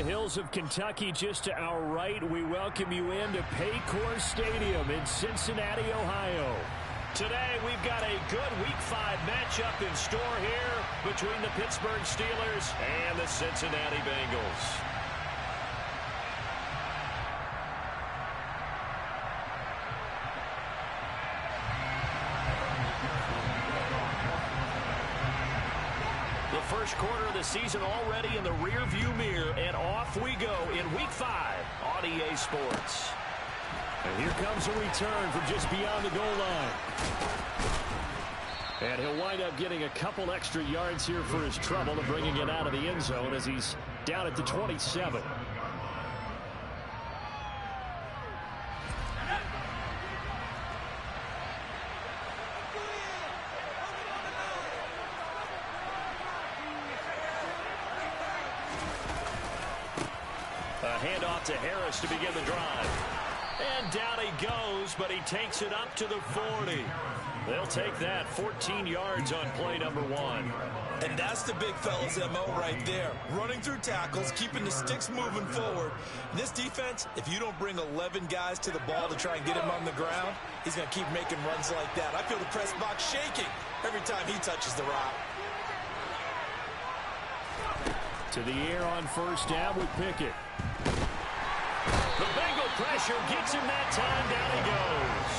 hills of Kentucky just to our right, we welcome you into Paycor Stadium in Cincinnati, Ohio. Today, we've got a good Week 5 matchup in store here between the Pittsburgh Steelers and the Cincinnati Bengals. The first quarter of the season already in the rear-view mirror, and off we go in Week 5 on EA Sports. And here comes a return from just beyond the goal line. And he'll wind up getting a couple extra yards here for his trouble and bringing it out of the end zone as he's down at the 27. A handoff to Harris to begin the drive. And down he goes, but he takes it up to the 40. They'll take that 14 yards on play number 1. And that's the big fella's MO right there. Running through tackles, keeping the sticks moving forward. This defense, if you don't bring 11 guys to the ball to try and get him on the ground, he's going to keep making runs like that. I feel the press box shaking every time he touches the rock. To the air on first down with Pickett. The Bengal pressure gets him that time. Down he goes.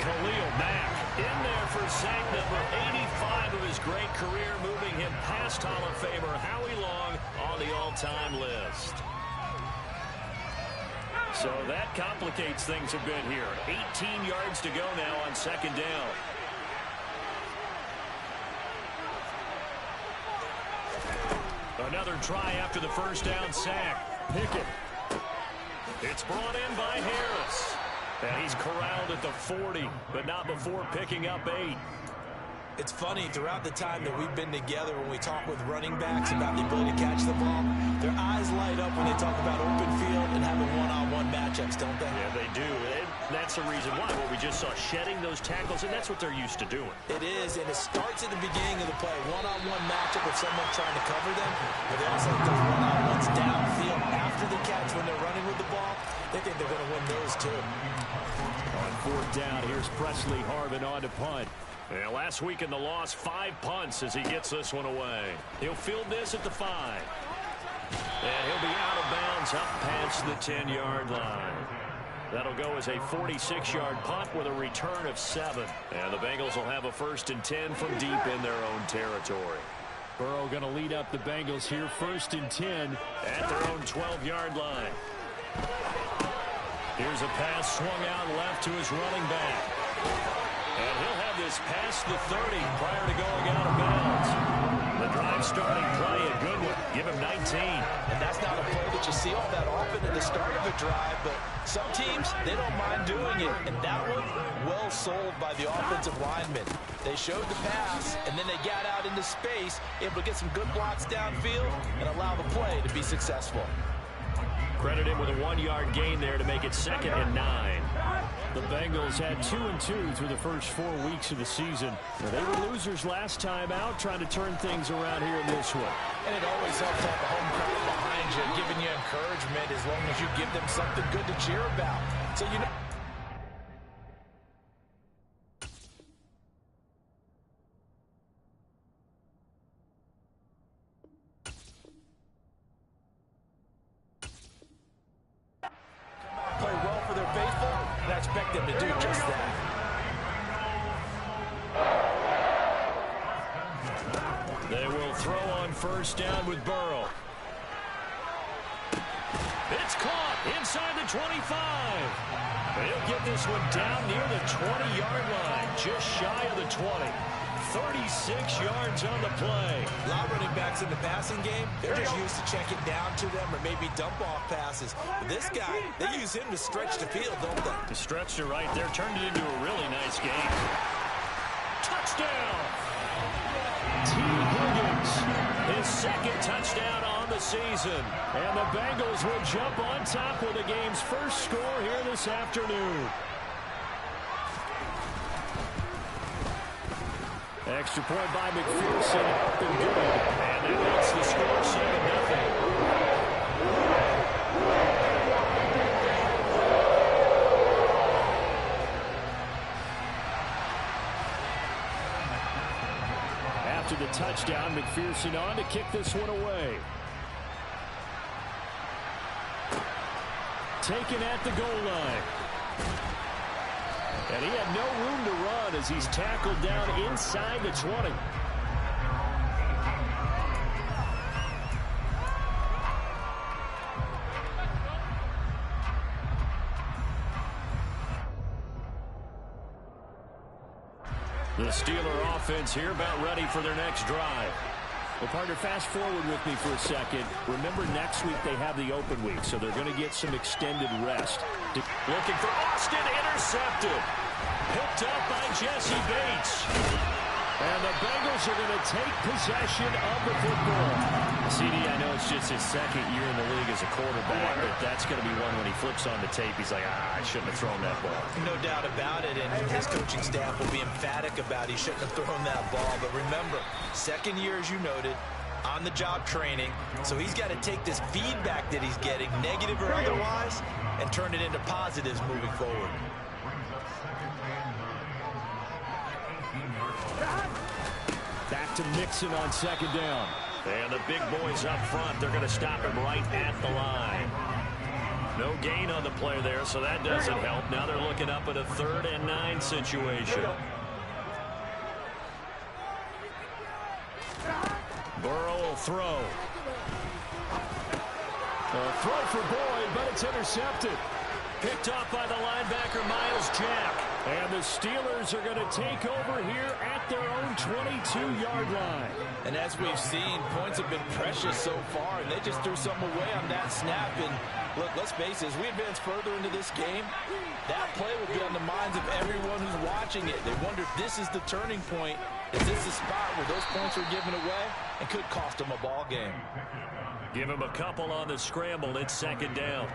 Khalil Mack in there for sack number 85 of his great career, moving him past Hall of Famer Howie Long on the all-time list. So that complicates things a bit here. 18 yards to go now on second down. Another try after the first down sack. Pickett. It's brought in by Harris. And he's corralled at the 40, but not before picking up 8. It's funny, throughout the time that we've been together, when we talk with running backs about the ability to catch the ball, their eyes light up when they talk about open field and having one-on-one matchups, don't they? Yeah, they do. And that's the reason why. What we just saw, shedding those tackles, and that's what they're used to doing. It is, and it starts at the beginning of the play. One-on-one matchup with someone trying to cover them, but they also have those one-on-ones downfield after the catch when they're running with the ball. They think they're going to win those, too. On fourth down, here's Presley Harvin on to punt. Yeah, last week in the loss, 5 punts as he gets this one away. He'll field this at the 5. And he'll be out of bounds up past the 10-yard line. That'll go as a 46-yard punt with a return of 7. And the Bengals will have a 1st and 10 from deep in their own territory. Burrow going to lead up the Bengals here, 1st and 10 at their own 12-yard line. Here's a pass swung out left to his running back. And he'll have this past the 30 prior to going out of bounds. The drive starting play, a good one. Give him 19. And that's not a play that you see all that often at the start of a drive, but some teams, they don't mind doing it. And that one, well sold by the offensive lineman. They showed the pass, and then they got out into space, able to get some good blocks downfield and allow the play to be successful. Credit him with a 1-yard gain there to make it 2nd and 9. The Bengals had 2-2 through the first 4 weeks of the season. They were losers last time out, trying to turn things around here in this one. And it always helps to have a home crowd behind you, giving you encouragement as long as you give them something good to cheer about. So you know. Play well for their faithful, and I expect them to do just that. They will throw on first down with Burrow. It's caught inside the 25. They'll get this one down near the 20-yard line, just shy of the 20. 36 yards on the play. A lot of running backs in the passing game, they're just used to checking down to them or maybe dump-off passes. But this guy, they use him to stretch the field, don't they? The stretch to right there turned it into a really nice game. Touchdown! T. Higgins, his 2nd touchdown on the season. And the Bengals will jump on top with the game's first score here this afternoon. Extra point by McPherson, up and good. And that makes the score 7-0. after the touchdown. McPherson on to kick this one away. Taken at the goal line. And he had no room to run as he's tackled down inside the 20. The Steeler offense here about ready for their next drive. Well, partner, fast forward with me for a second. Remember, next week they have the open week, so they're going to get some extended rest. Looking for Austin, intercepted. Picked up by Jesse Bates. And the Bengals are going to take possession of the football. CD, I know it's just his second year in the league as a quarterback, but that's going to be one when he flips on the tape. He's like, I shouldn't have thrown that ball. No doubt about it, and his coaching staff will be emphatic about he shouldn't have thrown that ball. But remember, second year, as you noted, on-the-job training, so he's got to take this feedback that he's getting, negative or otherwise, and turn it into positives moving forward. Back to Mixon on second down. And the big boys up front, they're going to stop him right at the line. No gain on the play there, so that doesn't help. Now they're looking up at a 3rd and 9 situation. Burrow will throw. A throw for Boyd, but it's intercepted. Picked off by the linebacker, Miles Jack. And the Steelers are going to take over here at their own 22-yard line. And as we've seen, points have been precious so far, and they just threw something away on that snap. And look, let's face it, as we advance further into this game, that play will be on the minds of everyone who's watching it. They wonder if this is the turning point. Is this the spot where those points are given away and could cost them a ball game? Give him a couple on the scramble. It's second down.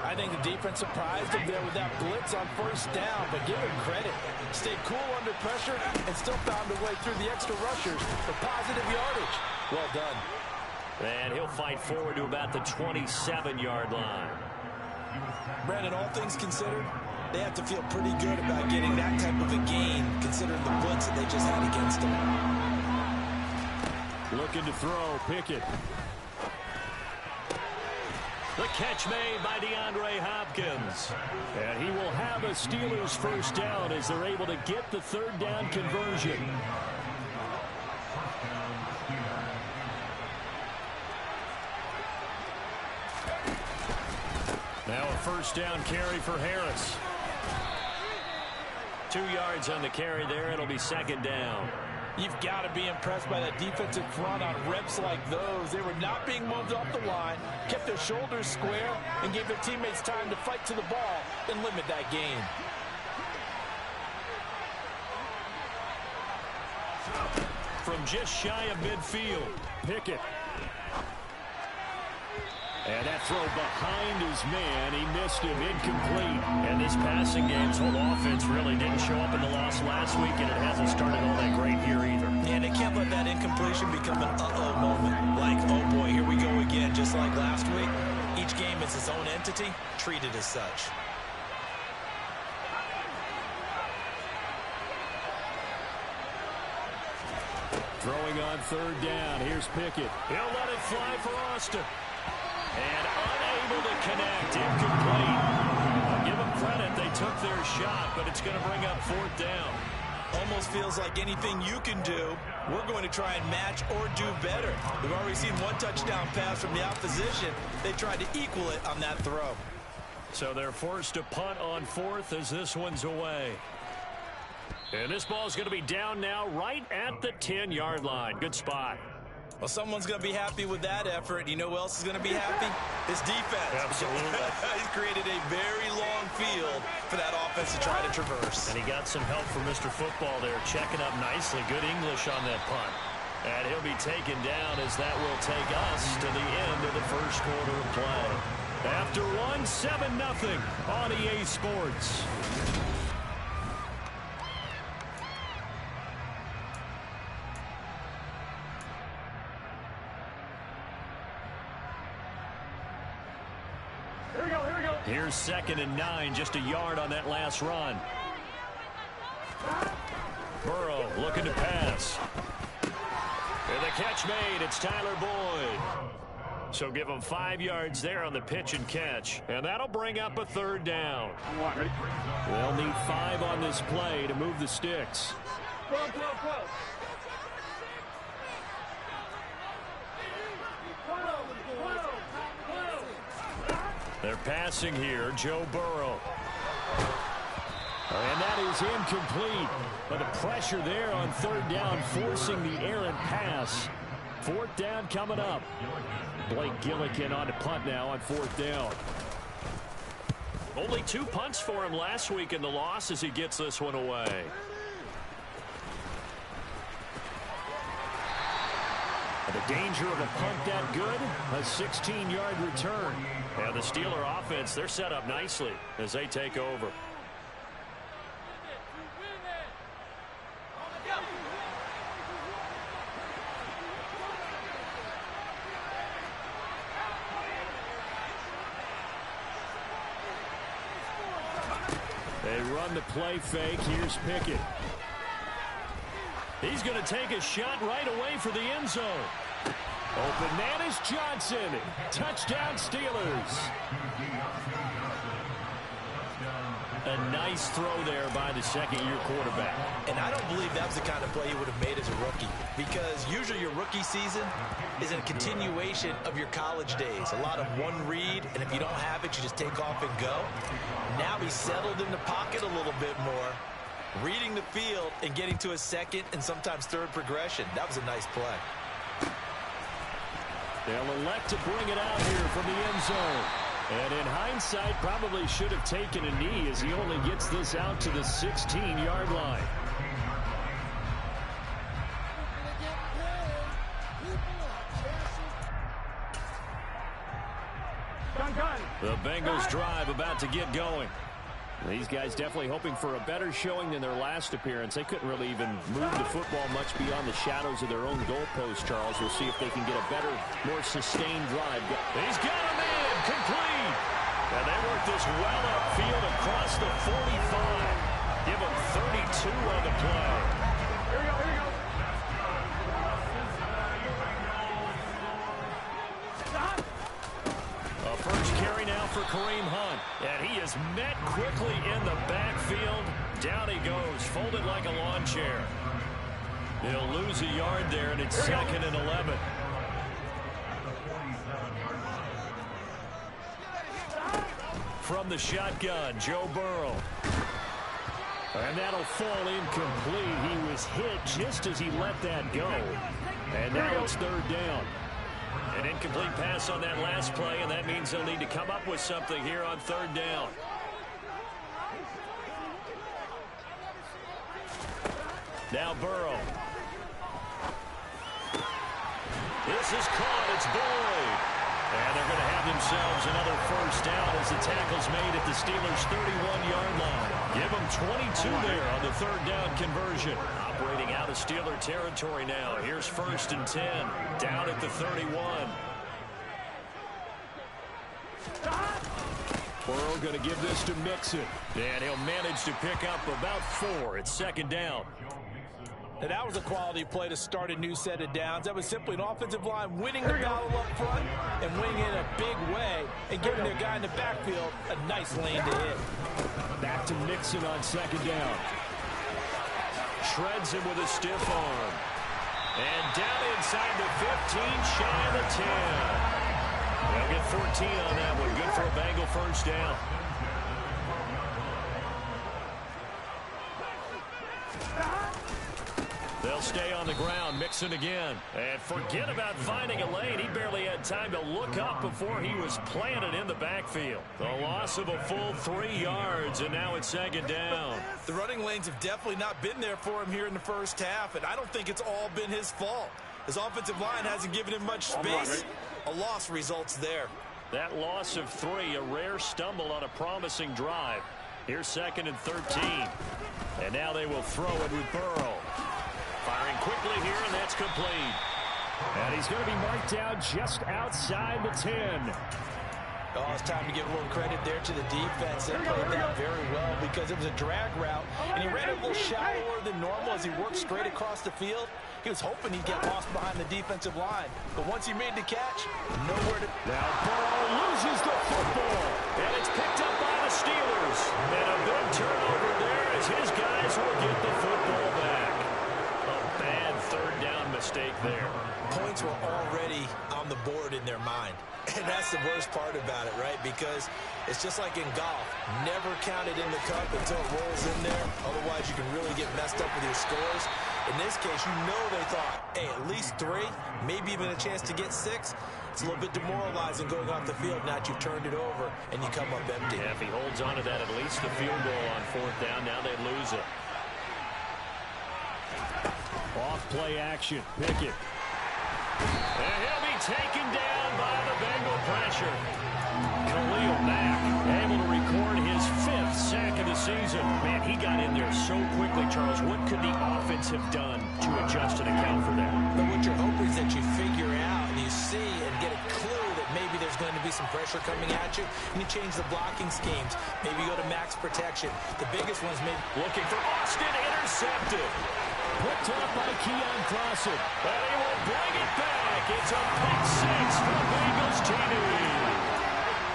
I think the defense surprised him there with that blitz on first down, but give him credit. Stayed cool under pressure and still found a way through the extra rushers for positive yardage. Well done. And he'll fight forward to about the 27-yard line. Brandon, all things considered, they have to feel pretty good about getting that type of a gain, considering the blitz that they just had against them. Looking to throw, Pickett. The catch made by DeAndre Hopkins. And he will have a Steelers first down as they're able to get the 3rd down conversion. Now a first down carry for Harris. 2 yards on the carry there. It'll be second down. You've got to be impressed by that defensive front on reps like those. They were not being moved off the line, kept their shoulders square, and gave their teammates time to fight to the ball and limit that gain. From just shy of midfield, Pickett. And that throw behind his man. He missed him, incomplete. And this passing game's whole offense really didn't show up in the loss last week, and it hasn't started all that great here either. And they can't let that incompletion become an uh-oh moment. Like, oh boy, here we go again, just like last week. Each game is its own entity, treated as such. Throwing on 3rd down. Here's Pickett. He'll let it fly for Austin. And unable to connect. Incomplete. I'll give them credit. They took their shot, but it's going to bring up 4th down. Almost feels like anything you can do, we're going to try and match or do better. We've already seen one touchdown pass from the opposition. They tried to equal it on that throw. So they're forced to punt on 4th as this one's away. And this ball's going to be down now right at the 10-yard line. Good spot. Well, someone's going to be happy with that effort. You know who else is going to be happy? His defense. Absolutely. He's created a very long field for that offense to try to traverse. And he got some help from Mr. Football there, checking up nicely. Good English on that punt. And he'll be taken down as that will take us to the end of the first quarter of play. After one, 7-0 on EA Sports. Here's 2nd and 9, just a yard on that last run. Burrow looking to pass. And the catch made. It's Tyler Boyd. So give him 5 yards there on the pitch and catch. And that'll bring up a third down. They'll need 5 on this play to move the sticks. They're passing here. Joe Burrow. And that is incomplete. But the pressure there on third down, forcing the errant pass. Fourth down coming up. Blake Gillikin on to punt now on fourth down. Only 2 punts for him last week in the loss as he gets this one away. The danger of a punt that good, a 16-yard return. And the Steeler offense, they're set up nicely as they take over. They run the play fake. Here's Pickett. He's going to take a shot right away for the end zone. Open man is Johnson. Touchdown Steelers. A nice throw there by the second-year quarterback. And I don't believe that was the kind of play he would have made as a rookie, because usually your rookie season is a continuation of your college days. A lot of one read, and if you don't have it, you just take off and go. Now he's settled in the pocket a little bit more, reading the field and getting to a second and sometimes third progression. That was a nice play. They'll elect to bring it out here from the end zone. And in hindsight, probably should have taken a knee as he only gets this out to the 16-yard line. The Bengals drive about to get going. These guys definitely hoping for a better showing than their last appearance. They couldn't really even move the football much beyond the shadows of their own goalpost, Charles. We'll see if they can get a better, more sustained drive. He's got a man complete. And they work this well upfield across the 45. Give him 32 on the play. Here we go, here we go. A first carry now for Kareem Hunt. And he is met quickly in the backfield. Down he goes, folded like a lawn chair. He'll lose a yard there, and it's 2nd and 11. From the shotgun, Joe Burrow. And that'll fall incomplete. He was hit just as he let that go. And now it's third down. An incomplete pass on that last play, and that means they'll need to come up with something here on third down. Now Burrow. This is caught. It's Boyd. And they're going to have themselves another first down as the tackle's made at the Steelers' 31-yard line. Give them 22 there on the third down conversion. Operating out of Steeler territory now. Here's 1st and 10. Down at the 31. Burrow going to give this to Mixon. And he'll manage to pick up about 4. It's 2nd down. And that was a quality play to start a new set of downs. That was simply an offensive line winning the battle up front and winning in a big way and giving their guy in the backfield a nice lane to hit. Back to Mixon on 2nd down. Shreds him with a stiff arm. And down inside the 15, shy of the 10. They'll get 14 on that one. Good for a Bengal first down. They'll stay on the ground. Mixon again. And forget about finding a lane. He barely had time to look up before he was planted in the backfield. The loss of a full 3 yards, and now it's 2nd down. The running lanes have definitely not been there for him here in the first half, and I don't think it's all been his fault. His offensive line hasn't given him much space. A loss results there. That loss of 3, a rare stumble on a promising drive. Here's 2nd and 13. And now they will throw it with Burrow. Firing quickly here, and that's complete. And he's going to be marked down just outside the 10. Oh, it's time to give a little credit there to the defense. They played that very well, because it was a drag route, and he ran a little shallower than normal as he worked straight across the field. He was hoping he'd get lost behind the defensive line, but once he made the catch, nowhere to... Now Burrow loses the football, and it's picked up by the Steelers. And a big turnover there as his guys will get the football back. A bad third down mistake there. Points were already on the board in their mind. And that's the worst part about it, right? Because it's just like in golf. Never count it in the cup until it rolls in there. Otherwise, you can really get messed up with your scores. In this case, you know they thought, hey, at least 3, maybe even a chance to get 6. It's a little bit demoralizing going off the field. Now that you've turned it over and you come up empty. Yeah, if he holds on to that, at least the field goal on 4th down. Now they lose it. Off play action. Pickett. And he'll be taken down by the Bengal pressure. Khalil Mack able to record his 5th sack of the season. Man, he got in there so quickly, Charles. What could the offense have done to adjust and account for that? But what you're hoping is that you figure out and you see and get a clue that maybe there's going to be some pressure coming at you, and you change the blocking schemes. Maybe you go to max protection. The biggest one's maybe looking for Austin, intercepted. Picked up by Keon Clausen. And he will bring it back. It's a pick 6 for the Bengals team.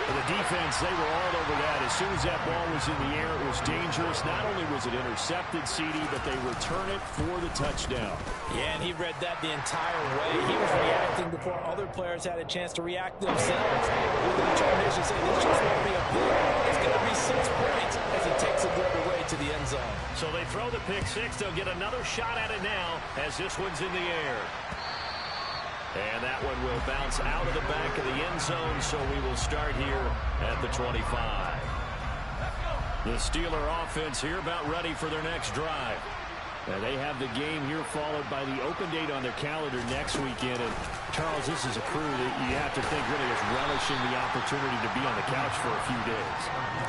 The defense, they were all over that. As soon as that ball was in the air, it was dangerous. Not only was it intercepted, CD, but they return it for the touchdown. Yeah, and he read that the entire way. He was reacting before other players had a chance to react themselves. With the determination to say, this just won't be a pick. It's going to be 6 points as he takes it the other way to the end zone. So they throw the pick 6. They'll get another shot at it now as this one's in the air. And that one will bounce out of the back of the end zone, so we will start here at the 25. The Steeler offense here about ready for their next drive. And they have the game here followed by the open date on their calendar next weekend. And Charles, this is a crew that you have to think really is relishing the opportunity to be on the couch for a few days.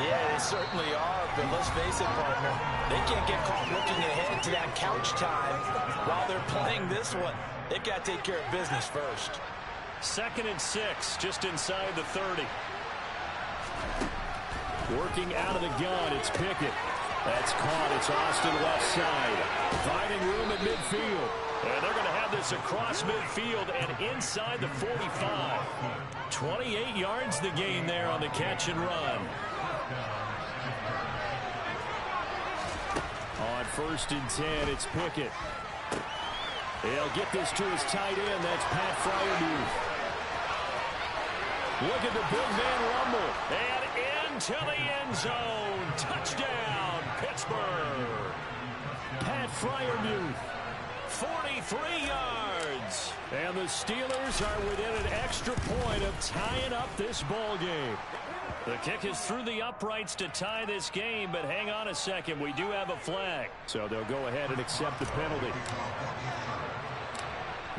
Yeah, they certainly are, but let's face it, partner. They can't get caught looking ahead to that couch time while they're playing this one. They've got to take care of business first. 2nd and 6, just inside the 30. Working out of the gun, it's Pickett. That's caught. It's Austin left side. Finding room at midfield. And they're going to have this across midfield and inside the 45. 28 yards the gain there on the catch and run. On 1st and 10, it's Pickett. He'll get this to his tight end. That's Pat Freiermuth. Look at the big man rumble. And into the end zone. Touchdown, Pittsburgh. Pat Freiermuth. 43 yards. And the Steelers are within an extra point of tying up this ball game. The kick is through the uprights to tie this game, but hang on a second. We do have a flag. So they'll go ahead and accept the penalty.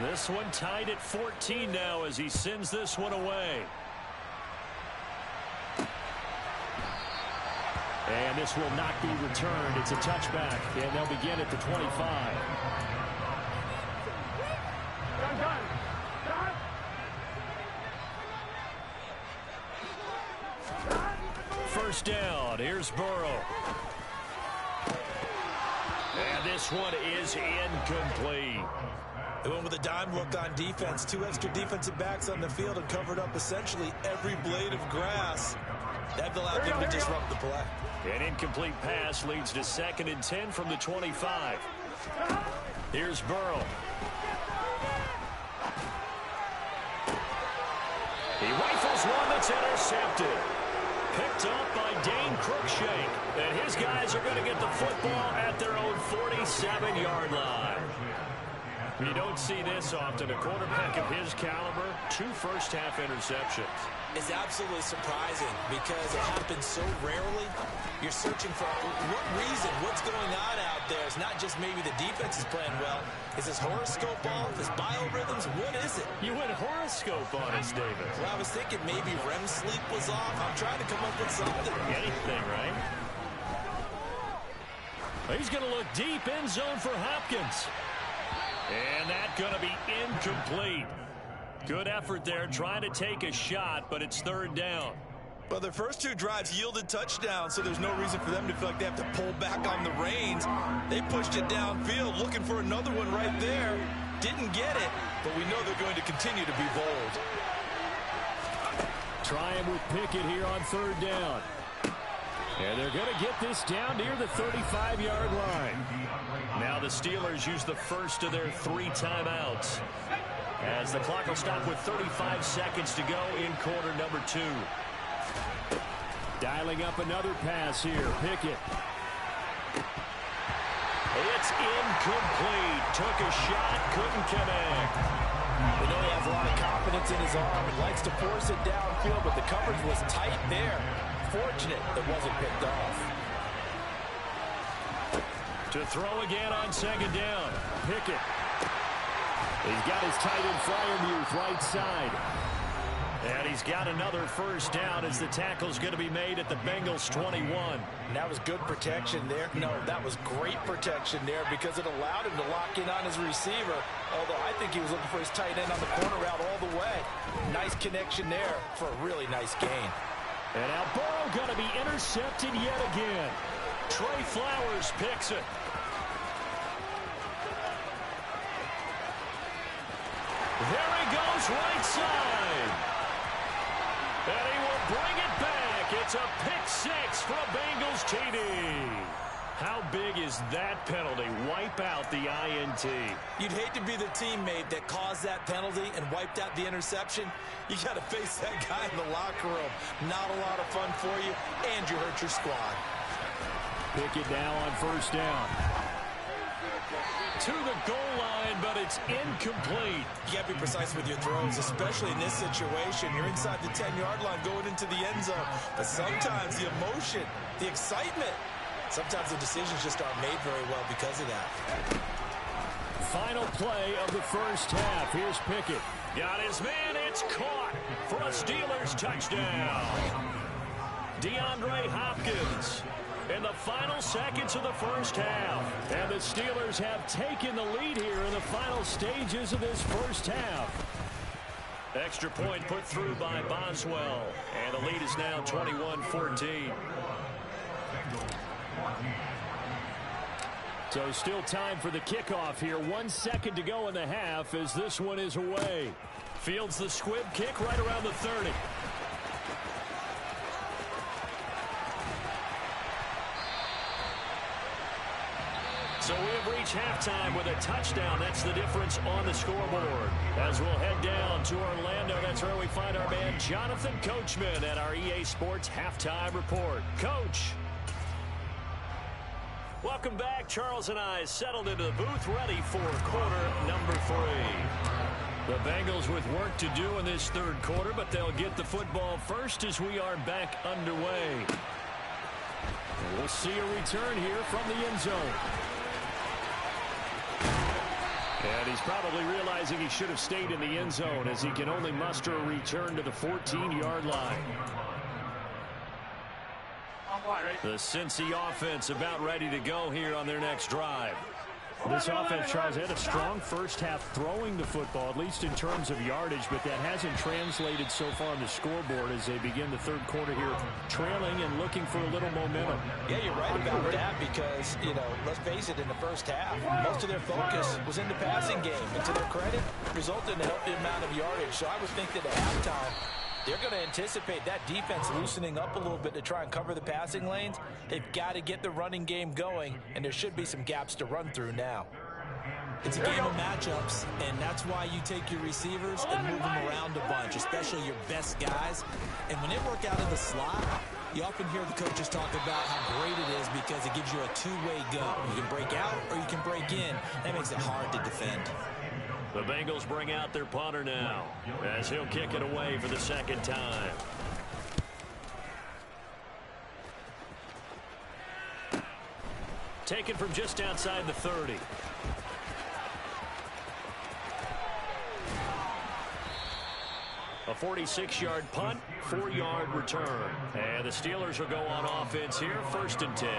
This one tied at 14 now as he sends this one away. And this will not be returned. It's a touchback, and they'll begin at the 25. First down. Here's Burrow. And this one is incomplete. They went with a dime look on defense. 2 extra defensive backs on the field and covered up essentially every blade of grass. That allowed them to disrupt the play. An incomplete pass leads to 2nd and 10 from the 25. Here's Burrow. He rifles one that's intercepted. Picked up by Dane Cruikshank. And his guys are going to get the football at their own 47-yard line. You don't see this often. A quarterback of his caliber, 2 first-half interceptions. It's absolutely surprising because it happens so rarely. You're searching for what reason, what's going on out there. It's not just maybe the defense is playing well. Is his horoscope off? His biorhythms? What is it? You went horoscope on us, David. Well, I was thinking maybe REM sleep was off. I'm trying to come up with something. Anything, right? He's going to look deep end zone for Hopkins. And that's going to be incomplete. Good effort there trying to take a shot, but it's 3rd down. Well, their first 2 drives yielded touchdowns, so there's no reason for them to feel like they have to pull back on the reins. They pushed it downfield, looking for another one right there. Didn't get it, but we know they're going to continue to be bold. Trying with Pickett here on 3rd down. And they're going to get this down near the 35-yard line. Now the Steelers use the first of their 3 timeouts, as the clock will stop with 35 seconds to go in quarter number 2. Dialing up another pass here. Pickett. It's incomplete. Took a shot, couldn't connect. We know he has a lot of confidence in his arm and likes to force it downfield, but the coverage was tight there. Fortunate it wasn't picked off. To throw again on 2nd down. Pickett. He's got his tight end Freiermuth right side. And he's got another first down as the tackle's going to be made at the Bengals 21. And that was good protection there. No, that was great protection there because it allowed him to lock in on his receiver. Although I think he was looking for his tight end on the corner route all the way. Nice connection there for a really nice gain. And now Burrow going to be intercepted yet again. Trey Flowers picks it. There he goes, right side. And he will bring it back. It's a pick-6 for a Bengals TD. How big is that penalty? Wipe out the INT. You'd hate to be the teammate that caused that penalty and wiped out the interception. You got to face that guy in the locker room. Not a lot of fun for you, and you hurt your squad. Pickett now on 1st down. To the goal line, but it's incomplete. You got to be precise with your throws, especially in this situation. You're inside the 10-yard line going into the end zone. But sometimes the emotion, the excitement, sometimes the decisions just aren't made very well because of that. Final play of the first half. Here's Pickett. Got his man. It's caught for a Steelers touchdown. DeAndre Hopkins in the final seconds of the first half. And the Steelers have taken the lead here in the final stages of this first half. Extra point put through by Boswell. And the lead is now 21-14. So still time for the kickoff here. 1 second to go in the half as this one is away. Fields the squib kick right around the 30. So we have reached halftime with a touchdown. That's the difference on the scoreboard. As we'll head down to Orlando, that's where we find our man Jonathan Coachman at our EA Sports Halftime Report. Coach. Welcome back. Charles and I settled into the booth ready for quarter number 3. The Bengals with work to do in this 3rd quarter, but they'll get the football first as we are back underway. We'll see a return here from the end zone. And he's probably realizing he should have stayed in the end zone as he can only muster a return to the 14-yard line. The Cincy offense about ready to go here on their next drive. This offense, Charles, had a strong first half throwing the football, at least in terms of yardage, but that hasn't translated so far on the scoreboard as they begin the 3rd quarter here, trailing and looking for a little momentum. Yeah, you're right about that because, you know, let's face it, in the first half, most of their focus was in the passing game. And to their credit, resulted in a healthy amount of yardage. So I would think that at halftime, they're going to anticipate that defense loosening up a little bit to try and cover the passing lanes. They've got to get the running game going, and there should be some gaps to run through now. It's a game of matchups, and that's why you take your receivers and move them around a bunch, especially your best guys. And when they work out of the slot, you often hear the coaches talk about how great it is because it gives you a two-way go. You can break out or you can break in. That makes it hard to defend. The Bengals bring out their punter now as he'll kick it away for the 2nd time. Taken from just outside the 30. A 46-yard punt, 4-yard return. And the Steelers will go on offense here, 1st and 10.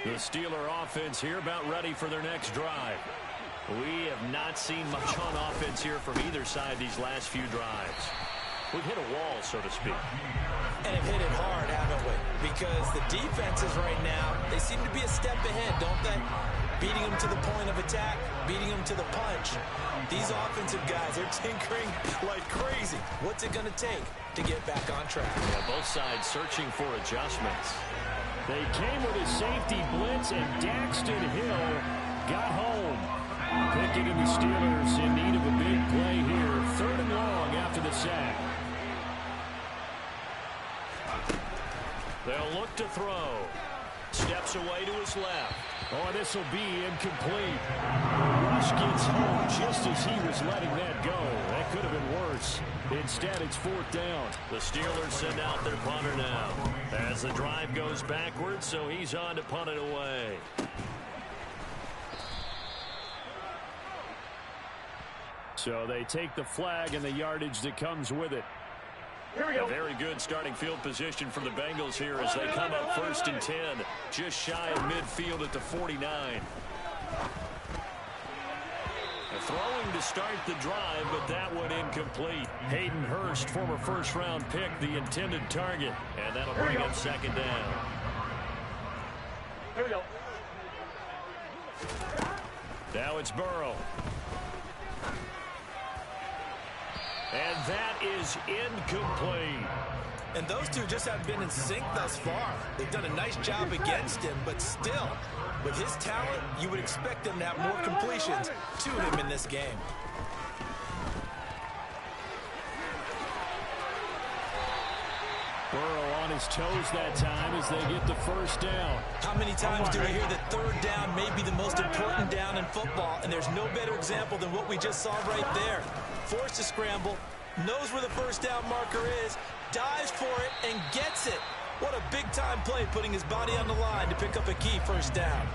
The Steeler offense here about ready for their next drive. We have not seen much on offense here from either side these last few drives. We've hit a wall, so to speak. And have hit it hard, haven't we? Because the defenses right now, they seem to be a step ahead, don't they? Beating them to the point of attack, beating them to the punch. These offensive guys, they're tinkering like crazy. What's it going to take to get back on track? Yeah, both sides searching for adjustments. They came with a safety blitz, and Daxton Hill got home. Pickett and the Steelers in need of a big play here. 3rd and long after the sack. They'll look to throw. Steps away to his left. Oh, this will be incomplete. Rush gets home just as he was letting that go. That could have been worse. Instead, it's 4th down. The Steelers send out their punter now. As the drive goes backwards, so he's on to punt it away. So they take the flag and the yardage that comes with it. Here we go. A very good starting field position for the Bengals here as they come up 1st and 10, just shy of midfield at the 49. Throwing to start the drive, but that one incomplete. Hayden Hurst, former first-round pick, the intended target. And that'll bring up 2nd down. Here we go. Now it's Burrow. And that is incomplete. And those two just haven't been in sync thus far. They've done a nice job against him, but still, with his talent, you would expect them to have more completions to him in this game. Burrow on his toes that time as they get the 1st down. How many times do we hear that 3rd down may be the most important down in football, and there's no better example than what we just saw right there. Forced to scramble, knows where the 1st down marker is, dives for it, and gets it. What a big-time play, putting his body on the line to pick up a key 1st down.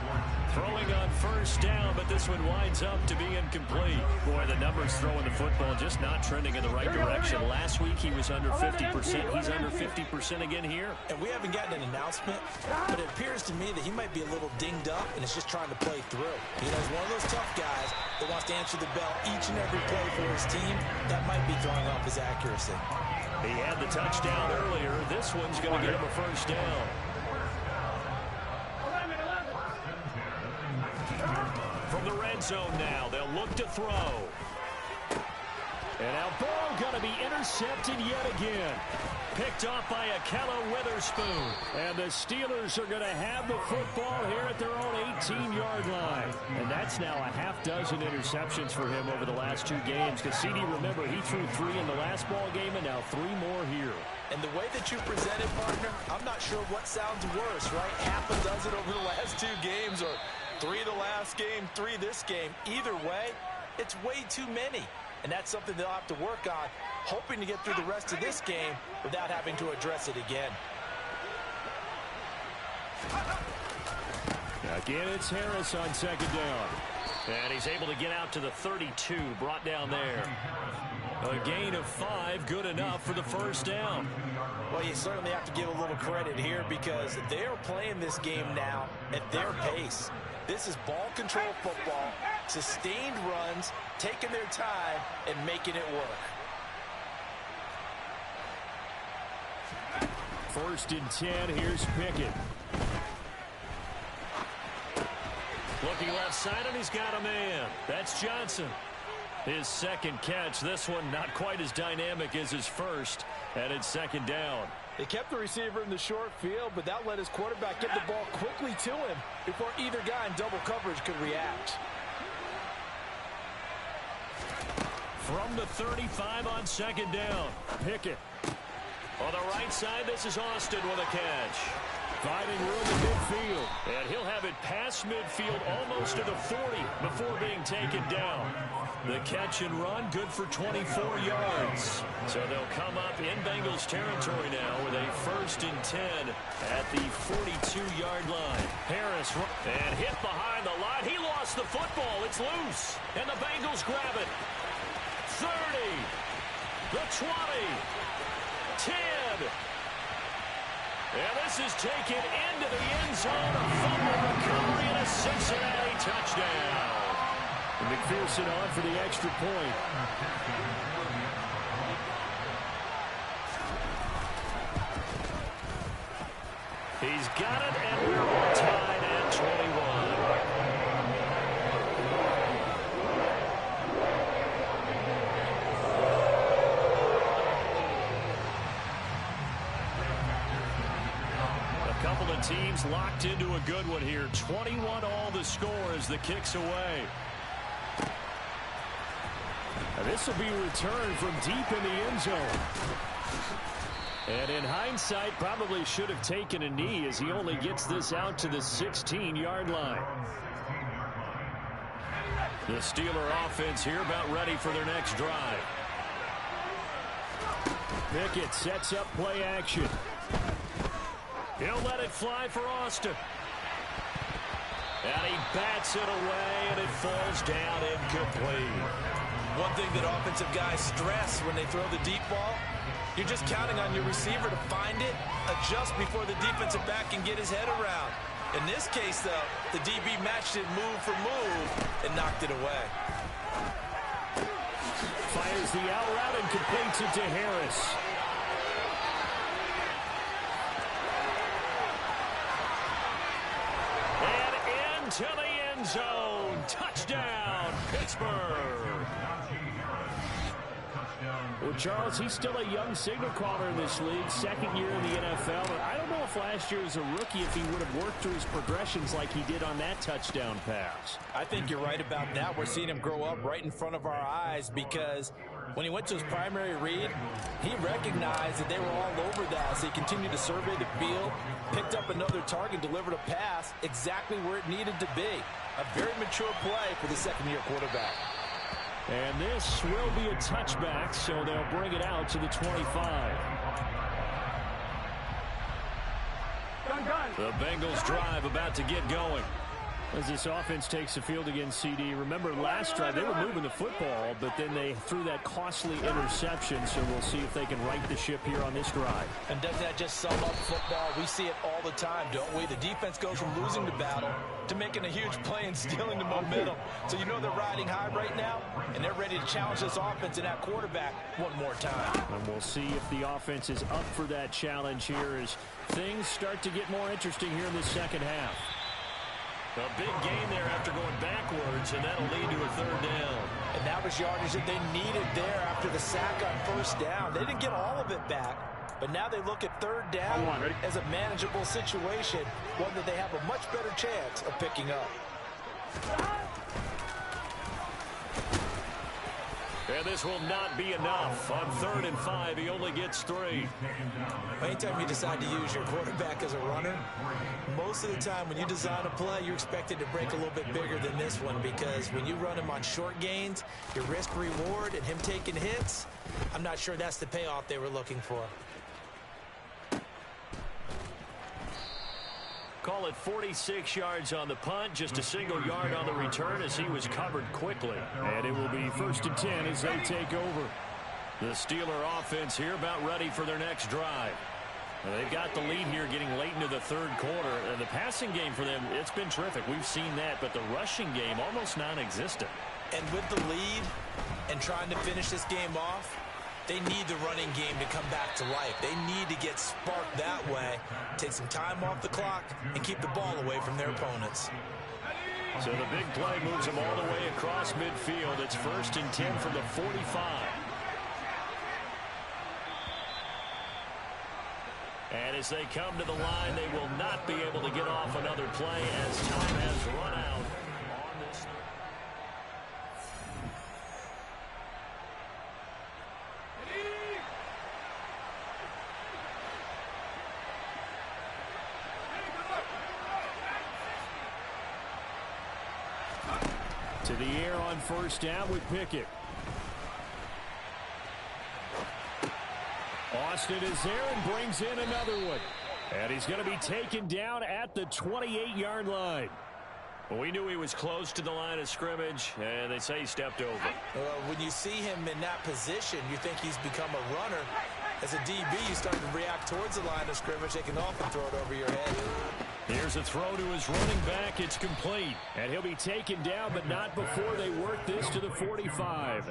Throwing on 1st down, but this one winds up to be incomplete. Boy, the numbers throwing the football just not trending in the right direction. Last week he was under 50%. He's under 50% again here. And we haven't gotten an announcement, but it appears to me that he might be a little dinged up and is just trying to play through. He's one of those tough guys that wants to answer the bell each and every play for his team. That might be throwing off his accuracy. He had the touchdown earlier. This one's going to get him a 1st down. From the red zone now, they'll look to throw. And now Burrow going to be intercepted yet again. Picked off by Akella Witherspoon. And the Steelers are going to have the football here at their own 18-yard line. And that's now a half dozen interceptions for him over the last 2 games. Because CD, remember, he threw 3 in the last ball game and now 3 more here. And the way that you presented, partner, I'm not sure what sounds worse, right? Half a dozen over the last 2 games or 3 the last game, 3 this game. Either way, it's way too many. And that's something they'll have to work on, hoping to get through the rest of this game without having to address it again. Again, it's Harris on 2nd down. And he's able to get out to the 32, brought down there. A gain of 5, good enough for the 1st down. Well, you certainly have to give a little credit here because they're playing this game now at their pace. This is ball control football, sustained runs, taking their time, and making it work. 1st and 10, here's Pickett. Looking left side, and he's got a man. That's Johnson. His 2nd catch. This one not quite as dynamic as his 1st, and it's 2nd down. They kept the receiver in the short field, but that let his quarterback get the ball quickly to him before either guy in double coverage could react. From the 35 on 2nd down, Pickett. On the right side, this is Austin with a catch. Finding room in midfield. And he'll have it past midfield almost to the 40 before being taken down. The catch and run, good for 24 yards. So they'll come up in Bengals territory now with a 1st and 10 at the 42-yard line. Harris, and hit behind the line. He lost the football. It's loose. And the Bengals grab it. 30, the 20, 10. And this is taken into the end zone. A fumble recovery and a Cincinnati touchdown. And McPherson on for the extra point. He's got it, and we're all tied at 21. Couple of teams locked into a good one here. 21 all the score as the kick's away. This will be returned from deep in the end zone. And in hindsight, probably should have taken a knee as he only gets this out to the 16-yard line. The Steeler offense here about ready for their next drive. Pickett sets up play action. He'll let it fly for Austin. And he bats it away, and it falls down incomplete. One thing that offensive guys stress when they throw the deep ball, you're just counting on your receiver to find it, adjust before the defensive back can get his head around. In this case, though, the DB matched it move for move and knocked it away. Fires the out route and completes it to Harris. To the end zone. Touchdown, Pittsburgh. Well, Charles, he's still a young signal caller in this league, second year in the NFL. But I don't know if last year as a rookie, if he would have worked through his progressions like he did on that touchdown pass. I think you're right about that. We're seeing him grow up right in front of our eyes because when he went to his primary read, he recognized that they were all over that. So he continued to survey the field, picked up another target, delivered a pass exactly where it needed to be. A very mature play for the second-year quarterback. And this will be a touchback, so they'll bring it out to the 25. The Bengals drive about to get going. As this offense takes the field against CD. Remember last drive they were moving the football, but then they threw that costly interception, so we'll see if they can right the ship here on this drive. And doesn't that just sum up football? We see it all the time, don't we? The defense goes from losing the battle to making a huge play and stealing the momentum. So you know they're riding high right now, and they're ready to challenge this offense and that quarterback one more time. And we'll see if the offense is up for that challenge here as things start to get more interesting here in the second half. A big gain there after going backwards, and that'll lead to a third down. And that was yardage that they needed there after the sack on first down. They didn't get all of it back, but now they look at third down as a manageable situation, one that they have a much better chance of picking up. And this will not be enough. On 3rd and 5, he only gets 3. Anytime you decide to use your quarterback as a runner, most of the time when you design a play, you're expected to break a little bit bigger than this one because when you run him on short gains, your risk-reward and him taking hits, I'm not sure that's the payoff they were looking for. Call it 46 yards on the punt, just a single yard on the return as he was covered quickly. And it will be 1st and 10 as they take over. The Steeler offense here about ready for their next drive. They've got the lead here getting late into the 3rd quarter. And the passing game for them, it's been terrific. We've seen that, but the rushing game almost non-existent. And with the lead and trying to finish this game off, they need the running game to come back to life. They need to get sparked that way, take some time off the clock, and keep the ball away from their opponents. So the big play moves them all the way across midfield. It's 1st and 10 from the 45. And as they come to the line, they will not be able to get off another play as time has run out on this. To the air on 1st down with Pickett. Austin is there and brings in another one. And he's going to be taken down at the 28-yard line. Well, we knew he was close to the line of scrimmage, and they say he stepped over. When you see him in that position, you think he's become a runner. As a DB, you start to react towards the line of scrimmage. They can often throw it over your head. Here's a throw to his running back. It's complete. And he'll be taken down, but not before they work this to the 45.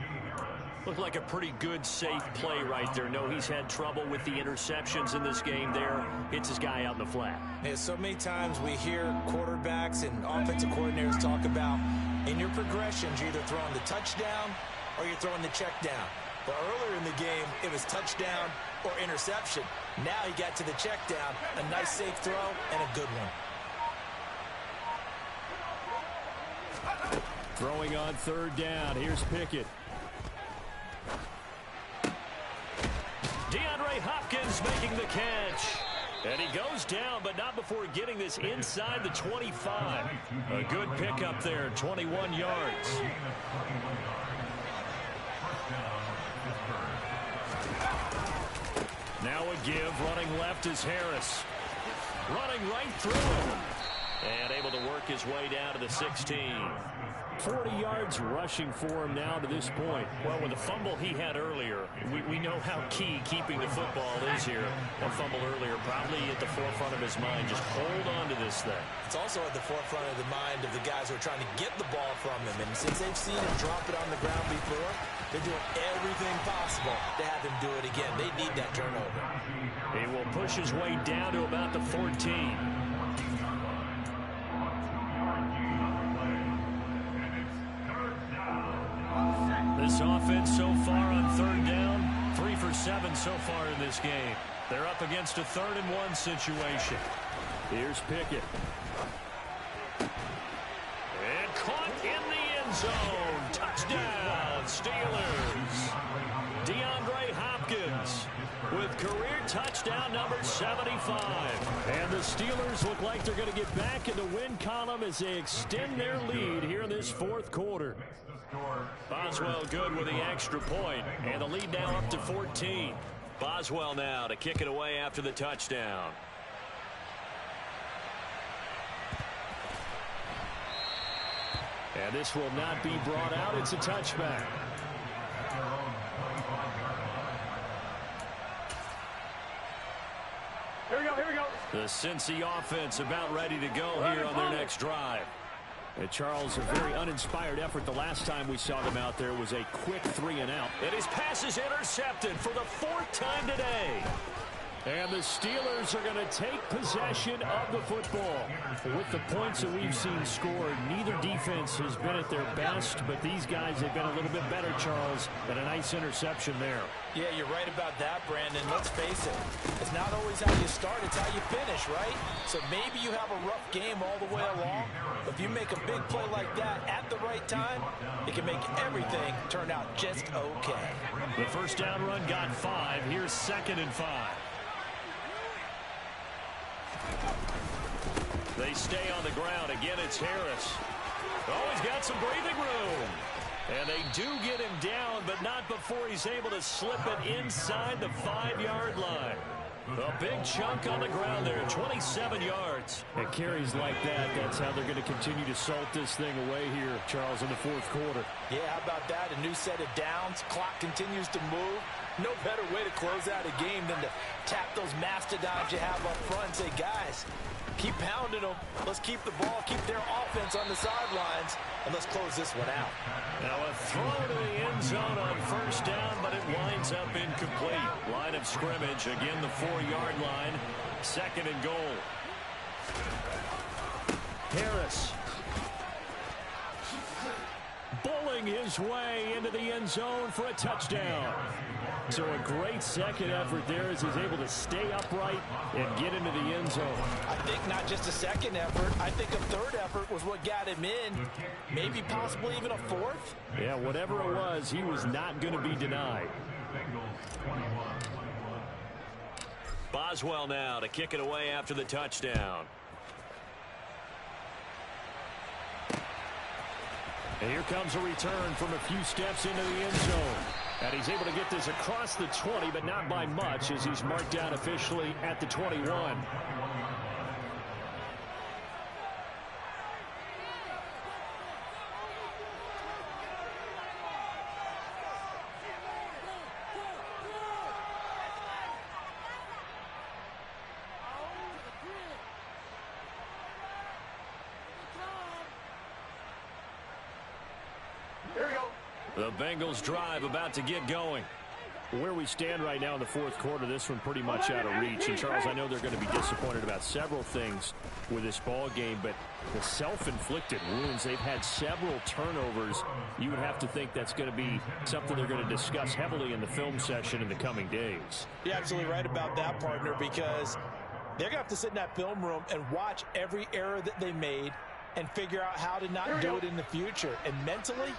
Looked like a pretty good, safe play right there. No, he's had trouble with the interceptions in this game there. Hits his guy out in the flat. Yeah, so many times we hear quarterbacks and offensive coordinators talk about in your progressions, you're either throwing the touchdown or you're throwing the check down. But earlier in the game, it was touchdown or interception. Now he got to the check down, a nice safe throw, and a good one. Throwing on third down. Here's Pickett. DeAndre Hopkins making the catch. And he goes down, but not before getting this inside the 25. A good pickup there, 21 yards. Now a give, running left is Harris. Running right through him. And able to work his way down to the 16. 40 yards rushing for him now to this point. Well, with the fumble he had earlier, we know how key keeping the football is here. That fumble earlier probably at the forefront of his mind. Just hold on to this thing. It's also at the forefront of the mind of the guys who are trying to get the ball from him. And since they've seen him drop it on the ground before, they're doing everything possible to have him do it again. They need that turnover. He will push his way down to about the 14. This offense so far on third down, 3 for 7 so far in this game. They're up against a 3rd and 1 situation. Here's Pickett. And caught in the end zone. Touchdown, Steelers. DeAndre Hopkins with career touchdown number 75. And the Steelers look like they're going to get back in the win column as they extend their lead here in this 4th quarter. Boswell good with the extra point, and the lead now up to 14. Boswell now to kick it away after the touchdown. And this will not be brought out. It's a touchback. Here we go. The Cincy offense about ready to go here on their next drive. And Charles, a very uninspired effort the last time we saw them out there was a quick 3-and-out. And his pass is intercepted for the 4th time today. And the Steelers are going to take possession of the football. With the points that we've seen scored, neither defense has been at their best, but these guys have been a little bit better, Charles, and a nice interception there. Yeah, you're right about that, Brandon. Let's face it. It's not always how you start, it's how you finish, right? So maybe you have a rough game all the way along, but if you make a big play like that at the right time, it can make everything turn out just okay. The first down run got 5. Here's 2nd and 5. They stay on the ground. Again, it's Harris. Oh, he's got some breathing room. And they do get him down, but not before he's able to slip it inside the 5-yard line. A big chunk on the ground there, 27 yards. And carries like that, that's how they're going to continue to salt this thing away here, Charles, in the 4th quarter. Yeah, how about that? A new set of downs. Clock continues to move. No better way to close out a game than to tap those mastodons you have up front and say, guys, keep pounding them. Let's keep the ball, keep their offense on the sidelines, and let's close this one out. Now a throw to the end zone on first down, but it winds up incomplete. Line of scrimmage, again the 4-yard line. 2nd and goal. Harris bowling his way into the end zone for a touchdown. So a great second effort there as he's able to stay upright and get into the end zone. I think not just a second effort. I think a third effort was what got him in. Maybe possibly even a 4th. Yeah, whatever it was, he was not going to be denied. Boswell now to kick it away after the touchdown. And here comes a return from a few steps into the end zone. And he's able to get this across the 20, but not by much as he's marked down officially at the 21. The Bengals drive about to get going. Where we stand right now in the fourth quarter, this one pretty much out of reach. And, Charles, I know they're going to be disappointed about several things with this ball game, but the self-inflicted wounds, they've had several turnovers. You would have to think that's going to be something they're going to discuss heavily in the film session in the coming days. You're absolutely right about that, partner, because they're going to have to sit in that film room and watch every error that they made and figure out how to not do it in the future. And mentally,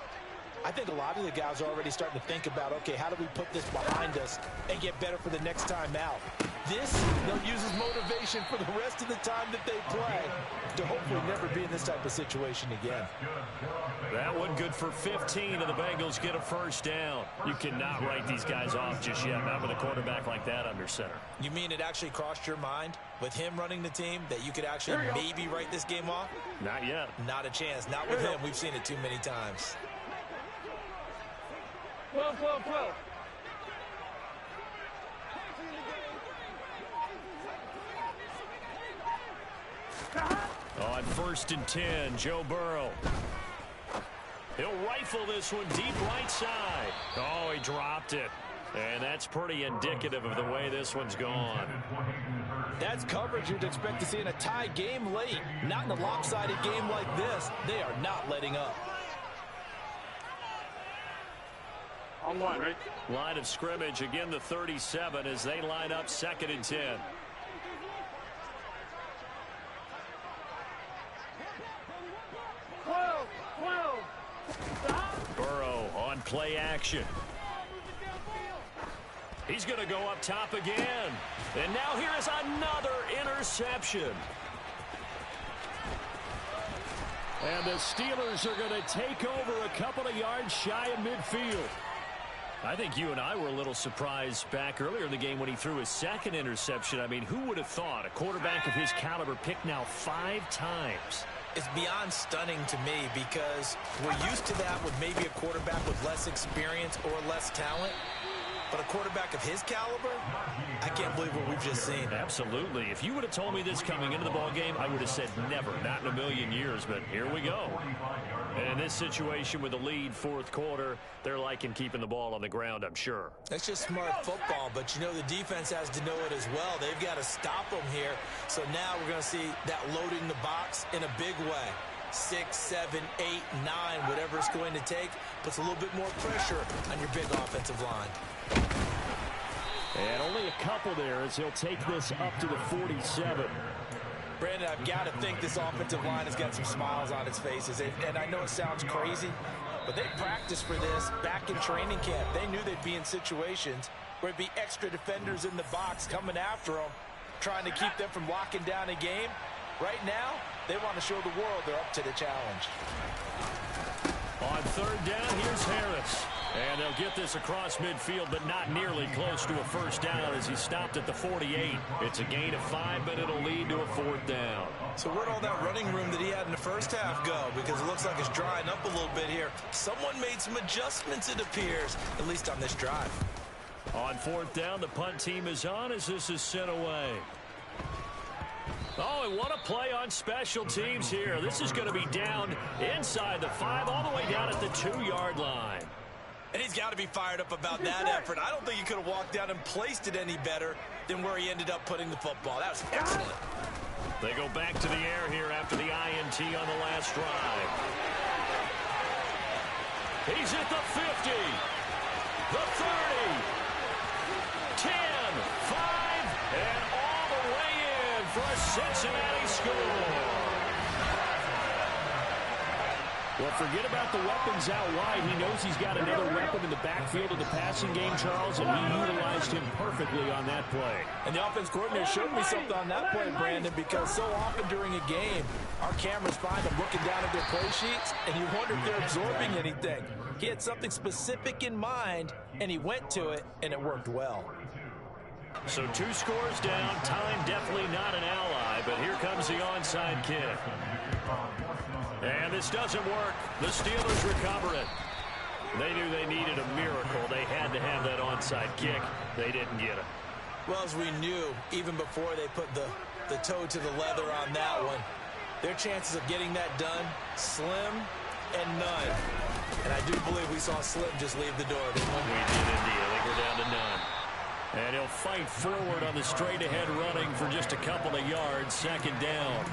I think a lot of the guys are already starting to think about, okay, how do we put this behind us and get better for the next time out? This, they'll use as motivation for the rest of the time that they play to hopefully never be in this type of situation again. That one good for 15, and the Bengals get a first down. You cannot write these guys off just yet, not with a quarterback like that under center. You mean it actually crossed your mind with him running the team that you could actually maybe write this game off? Not yet. Not a chance. Not with him. We've seen it too many times. 12. On 1st and 10, Joe Burrow. He'll rifle this one deep right side. Oh, he dropped it. And that's pretty indicative of the way this one's gone. That's coverage you'd expect to see in a tie game late. Not in a lopsided game like this. They are not letting up. On one, right? Line of scrimmage, again the 37 as they line up 2nd and 10. Burrow on play action. He's going to go up top again. And now here is another interception. And the Steelers are going to take over a couple of yards shy of midfield. I think you and I were a little surprised back earlier in the game when he threw his 2nd interception. I mean, who would have thought a quarterback of his caliber picked now 5 times? It's beyond stunning to me because we're used to that with maybe a quarterback with less experience or less talent. But a quarterback of his caliber, I can't believe what we've just seen. Absolutely. If you would have told me this coming into the ballgame, I would have said never, not in a million years. But here we go. And in this situation with the lead 4th quarter, they're liking keeping the ball on the ground, I'm sure. That's just smart football, but you know the defense has to know it as well. They've got to stop them here. So now we're going to see that loading the box in a big way. 6, 7, 8, 9, whatever it's going to take, puts a little bit more pressure on your big offensive line. And only a couple there as he'll take this up to the 47. Brandon, I've got to think this offensive line has got some smiles on its faces. And I know it sounds crazy, but they practiced for this back in training camp. They knew they'd be in situations where it'd be extra defenders in the box coming after them, trying to keep them from locking down a game. Right now, they want to show the world they're up to the challenge. On 3rd down, here's Harris. And they'll get this across midfield, but not nearly close to a first down as he stopped at the 48. It's a gain of 5, but it'll lead to a 4th down. So where'd all that running room that he had in the first half go? Because it looks like it's drying up a little bit here. Someone made some adjustments, it appears, at least on this drive. On 4th down, the punt team is on as this is sent away. Oh, and what a play on special teams here. This is going to be down inside the 5, all the way down at the 2-yard line. And he's got to be fired up about that effort. I don't think he could have walked down and placed it any better than where he ended up putting the football. That was excellent. They go back to the air here after the INT on the last drive. He's at the 50, the 30, 10, 5, and all the way in for a Cincinnati score. Well, forget about the weapons out wide. He knows he's got another weapon in the backfield of the passing game, Charles, and he utilized him perfectly on that play. And the offense coordinator showed me something on that play, Brandon, because so often during a game, our cameras find them looking down at their play sheets, and you wonder if they're absorbing anything. He had something specific in mind, and he went to it, and it worked well. So 2 scores down. Time definitely not an ally, but here comes the onside kick. And this doesn't work. The Steelers recover it. They knew they needed a miracle. They had to have that onside kick. They didn't get it. Well, as we knew, even before they put the toe to the leather on that one, their chances of getting that done, slim and none. And I do believe we saw Slim just leave the door, didn't we? We did indeed. I think we're down to none. And he'll fight forward on the straight-ahead running for just a couple of yards. Second down.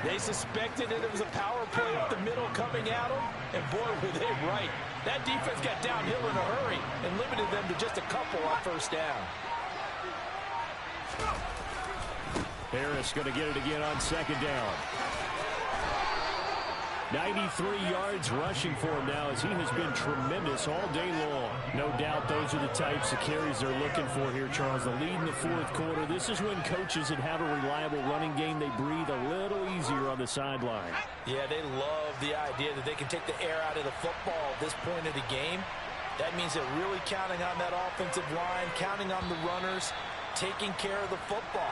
They suspected that it was a power play up the middle coming at them, and boy, were they right. That defense got downhill in a hurry and limited them to just a couple on first down. Harris going to get it again on second down. 93 yards rushing for him now as he has been tremendous all day long. No doubt those are the types of carries they're looking for here, Charles. The lead in the fourth quarter. This is when coaches that have a reliable running game, they breathe a little easier on the sideline. Yeah, they love the idea that they can take the air out of the football at this point of the game. That means they're really counting on that offensive line, counting on the runners, taking care of the football.